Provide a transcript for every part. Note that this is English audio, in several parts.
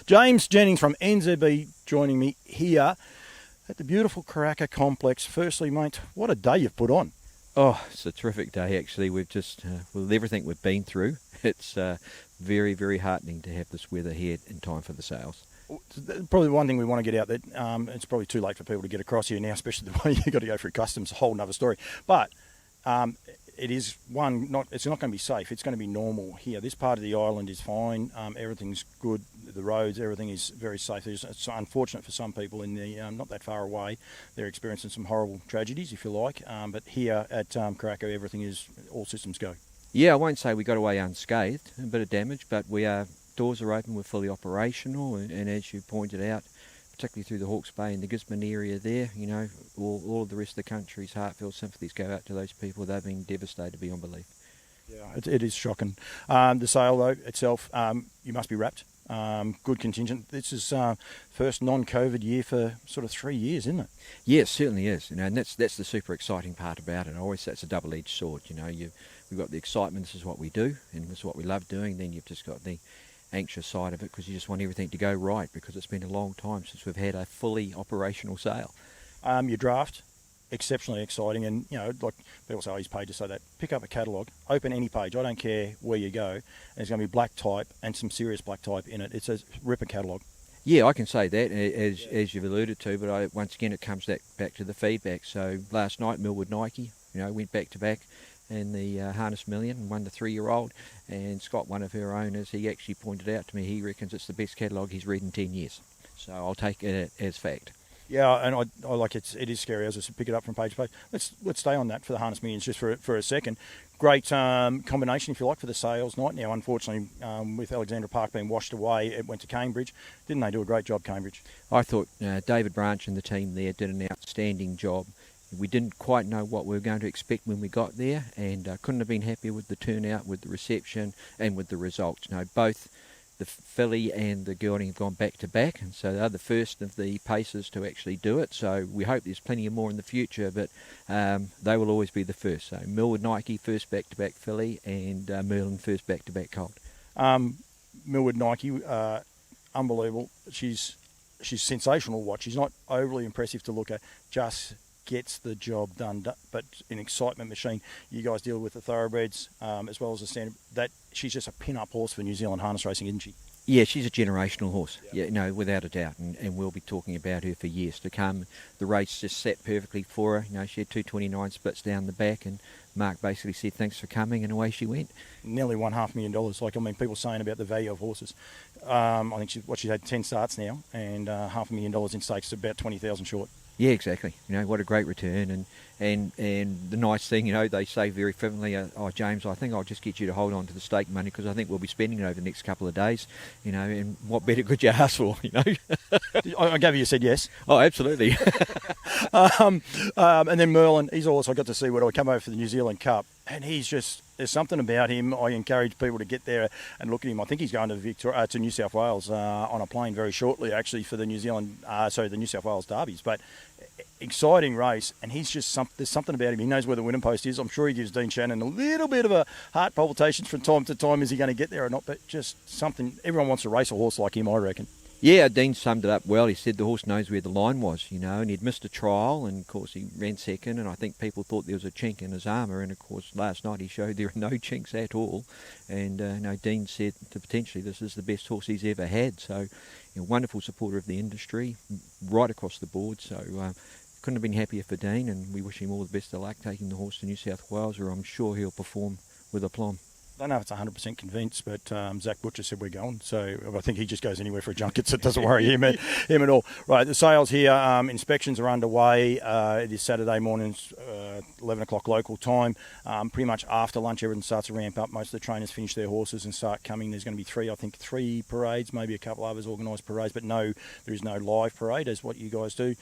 James Jennings from NZB joining me here at the beautiful Karaka complex. Firstly, mate, what a day you've put on. Oh, it's a terrific day actually. We've just, with everything we've been through, it's very, very heartening to have this weather here in time for the sales. Probably one thing we want to get out that it's probably too late for people to get across here now, especially the way you've got to go through customs, a whole nother story. But it is it's not going to be safe. It's going to be normal here. This part of the island is fine. Everything's good. The roads, everything is very safe. It's unfortunate for some people in the not that far away. They're experiencing some horrible tragedies, if you like. But here at Karaka, everything is all systems go. Yeah, I won't say we got away unscathed, a bit of damage, but doors are open, we're fully operational, and as you pointed out, particularly through the Hawke's Bay and the Gisborne area there, you know, all of the rest of the country's heartfelt sympathies go out to those people. They've been devastated beyond belief. Yeah, it is shocking. The sale, though, itself, you must be wrapped. Good contingent. This is first non-COVID year for sort of 3 years, isn't it? Yeah, it certainly is. You know, and that's the super exciting part about it. I always say it's a double-edged sword. You know, we've got the excitement. This is what we do, and this is what we love doing. Then you've just got the anxious side of it because you just want everything to go right because it's been a long time since we've had a fully operational sale. Your draft, exceptionally exciting, and you know, like people say, he's paid to say that. Pick up a catalogue, open any page. I don't care where you go. And there's going to be black type and some serious black type in it. It's a ripper catalogue. Yeah, I can say that as you've alluded to, but once again it comes back to the feedback. So last night Millwood Nike, you know, went back to back in the Harness Million and won the 3-year-old, and Scott, one of her owners, he actually pointed out to me he reckons it's the best catalogue he's read in 10 years. So I'll take it as fact. Yeah, and I like it is scary as I said, pick it up from page to page. Let's stay on that for the Harness Millions just for a second. Great combination, if you like, for the sales night. Now, unfortunately, with Alexandra Park being washed away, it went to Cambridge. Didn't they do a great job, Cambridge? I thought David Branch and the team there did an outstanding job. We didn't quite know what we were going to expect when we got there, and couldn't have been happier with the turnout, with the reception, and with the results. You know, both the filly and the gelding have gone back to back, and so they're the first of the paces to actually do it. So we hope there's plenty of more in the future, but they will always be the first. So Millwood Nike first back-to-back filly, and Merlin first back-to-back colt. Millwood Nike, unbelievable. She's sensational to watch. She's not overly impressive to look at. Just gets the job done, but an excitement machine. You guys deal with the thoroughbreds as well as the standard. That she's just a pin-up horse for New Zealand harness racing, isn't she? Yeah, she's a generational horse. Yeah, no, without a doubt, and we'll be talking about her for years to come. The race just sat perfectly for her. You know, she had 229 splits down the back, and Mark basically said thanks for coming, and away she went. Nearly $500,000. Like, I mean, people saying about the value of horses. I think she's had 10 starts now, and $500,000 in stakes, about 20,000 short. Yeah, exactly. You know, what a great return, and the nice thing, you know, they say very firmly, oh, James, I think I'll just get you to hold on to the stake money because I think we'll be spending it over the next couple of days, you know, and what better could you ask for, you know? I gave you said yes. Oh, absolutely. And then Merlin, he's also, I got to see when I come over for the New Zealand Cup, and he's just, there's something about him. I encourage people to get there and look at him. I think he's going to New South Wales on a plane very shortly, actually, for the New South Wales Derbies. But exciting race, and he's just there's something about him. He knows where the winning post is. I'm sure he gives Dean Shannon a little bit of a heart palpitations from time to time. Is he going to get there or not? But just something. Everyone wants to race a horse like him, I reckon. Yeah, Dean summed it up well. He said the horse knows where the line was, you know, and he'd missed a trial, and of course he ran second, and I think people thought there was a chink in his armour, and of course last night he showed there are no chinks at all, and Dean said that potentially this is the best horse he's ever had. So, you know, wonderful supporter of the industry right across the board. So couldn't have been happier for Dean, and we wish him all the best of luck taking the horse to New South Wales, where I'm sure he'll perform with aplomb. I don't know if it's 100% convinced, but Zach Butcher said we're going. So I think he just goes anywhere for a junket, so it doesn't worry him at all. Right, the sales here, inspections are underway. It is Saturday morning, 11 o'clock local time. Pretty much after lunch, everything starts to ramp up. Most of the trainers finish their horses and start coming. There's going to be three parades, maybe a couple others organised parades, but no, there is no live parade as what you guys do.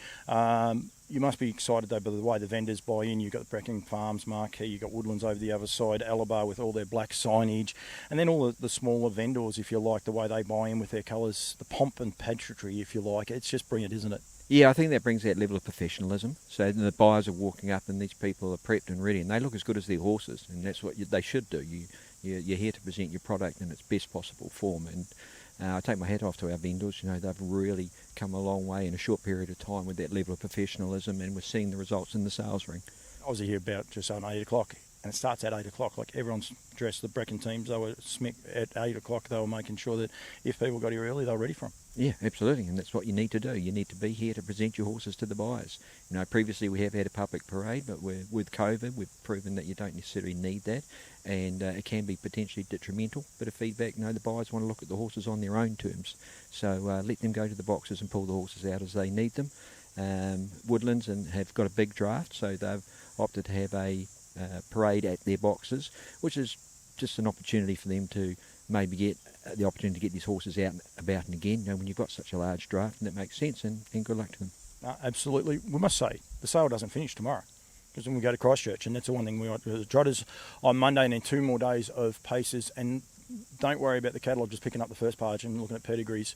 You must be excited, though, by the way the vendors buy in. You've got the Brecking Farms marquee, you've got Woodlands over the other side, Alabar with all their black signage, and then all the smaller vendors, if you like, the way they buy in with their colours, the pomp and pageantry, if you like. It's just brilliant, isn't it? Yeah, I think that brings that level of professionalism. So the buyers are walking up and these people are prepped and ready, and they look as good as their horses, and that's what they should do. You're here to present your product in its best possible form, and I take my hat off to our vendors. They've really come a long way in a short period of time with that level of professionalism, and we're seeing the results in the sales ring. I was here about just on 8 o'clock, and it starts at 8 o'clock. Like, everyone's dressed, the Brecon teams, they were at 8 o'clock. They were making sure that if people got here early, they were ready for them. Yeah, absolutely, and that's what you need to do. You need to be here to present your horses to the buyers. Previously we have had a public parade, but with COVID, we've proven that you don't necessarily need that, and it can be potentially detrimental. Bit of feedback, the buyers want to look at the horses on their own terms, so let them go to the boxes and pull the horses out as they need them. Woodlands and have got a big draft, so they've opted to have a parade at their boxes, which is just an opportunity for them to maybe get the opportunity to get these horses out and about and again. When you've got such a large draft, and that makes sense, and good luck to them. Absolutely. We must say, the sale doesn't finish tomorrow, because then we go to Christchurch, and that's the one thing we want. The Trotters on Monday, and then 2 more days of paces, and don't worry about the catalogue just picking up the first page and looking at pedigrees,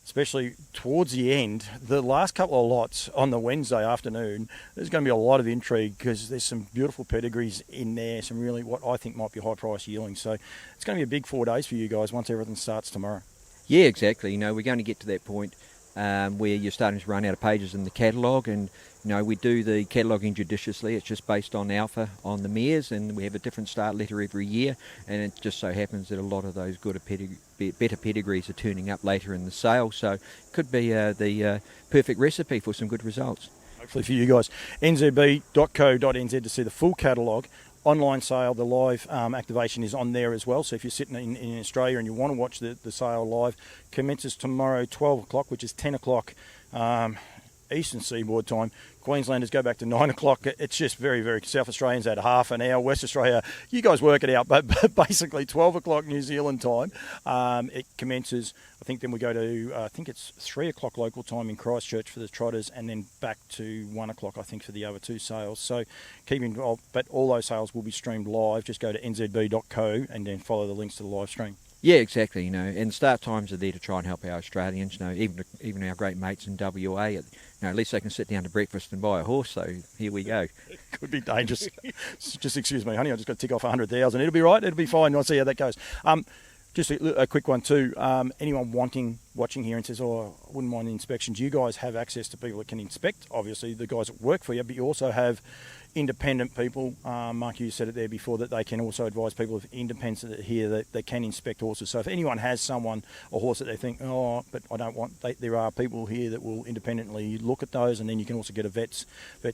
especially towards the end. The last couple of lots on the Wednesday afternoon, there's going to be a lot of intrigue, because there's some beautiful pedigrees in there, some really what I think might be high-priced yearlings. So it's going to be a big 4 days for you guys once everything starts tomorrow. Yeah, exactly. We're going to get to that point where you're starting to run out of pages in the catalogue, and we do the cataloguing judiciously. It's just based on alpha on the mares, and we have a different start letter every year, and it just so happens that a lot of those better pedigrees are turning up later in the sale, so it could be the perfect recipe for some good results. Hopefully for you guys. nzb.co.nz to see the full catalogue. Online sale, the live activation is on there as well. So if you're sitting in Australia and you want to watch the sale live, commences tomorrow 12 o'clock, which is 10 o'clock Eastern Seaboard time. Queenslanders go back to 9 o'clock. It's just very, very... South Australians at half an hour. West Australia, you guys work it out, but basically 12 o'clock New Zealand time. It commences, I think then we go to, I think it's 3 o'clock local time in Christchurch for the Trotters, and then back to 1 o'clock, I think, for the other 2 sales. So keep involved, but all those sales will be streamed live. Just go to nzb.co and then follow the links to the live stream. Yeah, exactly. And start times are there to try and help our Australians. Even our great mates in WA. At least they can sit down to breakfast and buy a horse. So here we go. Could be dangerous. Just excuse me, honey. I just got to tick off 100,000. It'll be right. It'll be fine. We'll see how that goes. Just a quick one too. Anyone watching here and says, "Oh, I wouldn't mind the inspections." You guys have access to people that can inspect. Obviously, the guys that work for you, but you also have independent people. Mark, you said it there before, that they can also advise people of independents here that they can inspect horses. So if anyone has a horse that they think, "Oh, but I don't want," there are people here that will independently look at those, and then you can also get a vet's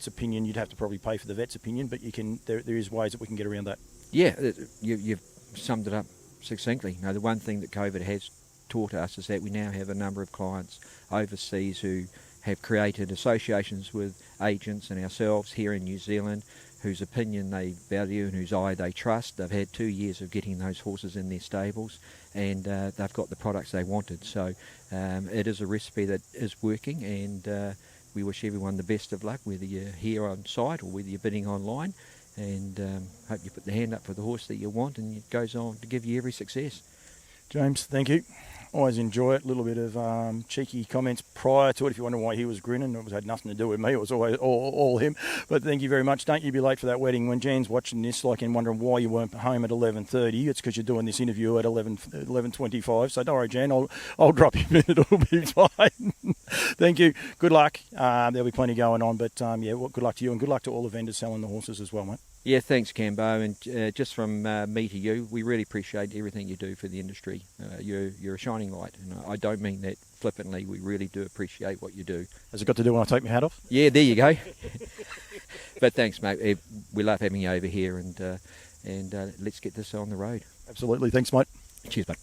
opinion. You'd have to probably pay for the vet's opinion, but you can. There is ways that we can get around that. Yeah, you've summed it up succinctly. The one thing that COVID has taught us is that we now have a number of clients overseas who have created associations with agents and ourselves here in New Zealand, whose opinion they value and whose eye they trust. They've had 2 years of getting those horses in their stables, and they've got the products they wanted. So it is a recipe that is working, and we wish everyone the best of luck, whether you're here on site or whether you're bidding online, and hope you put the hand up for the horse that you want, and it goes on to give you every success. James, thank you. Always enjoy it. A little bit of cheeky comments prior to it. If you wonder why he was grinning, it had nothing to do with me. It was always all him. But thank you very much. Don't you be late for that wedding. When Jan's watching this, and wondering why you weren't home at 11:30, it's because you're doing this interview at 11:25. So don't worry, Jan. I'll drop you in. It'll be fine. Thank you. Good luck. There'll be plenty going on. But good luck to you, and good luck to all the vendors selling the horses as well, mate. Yeah, thanks, Cambo, and just from me to you, we really appreciate everything you do for the industry. You're a shining light, and I don't mean that flippantly. We really do appreciate what you do. Has it got to do when I take my hat off? Yeah, there you go. But thanks, mate. We love having you over here, and let's get this on the road. Absolutely. Thanks, mate. Cheers, mate.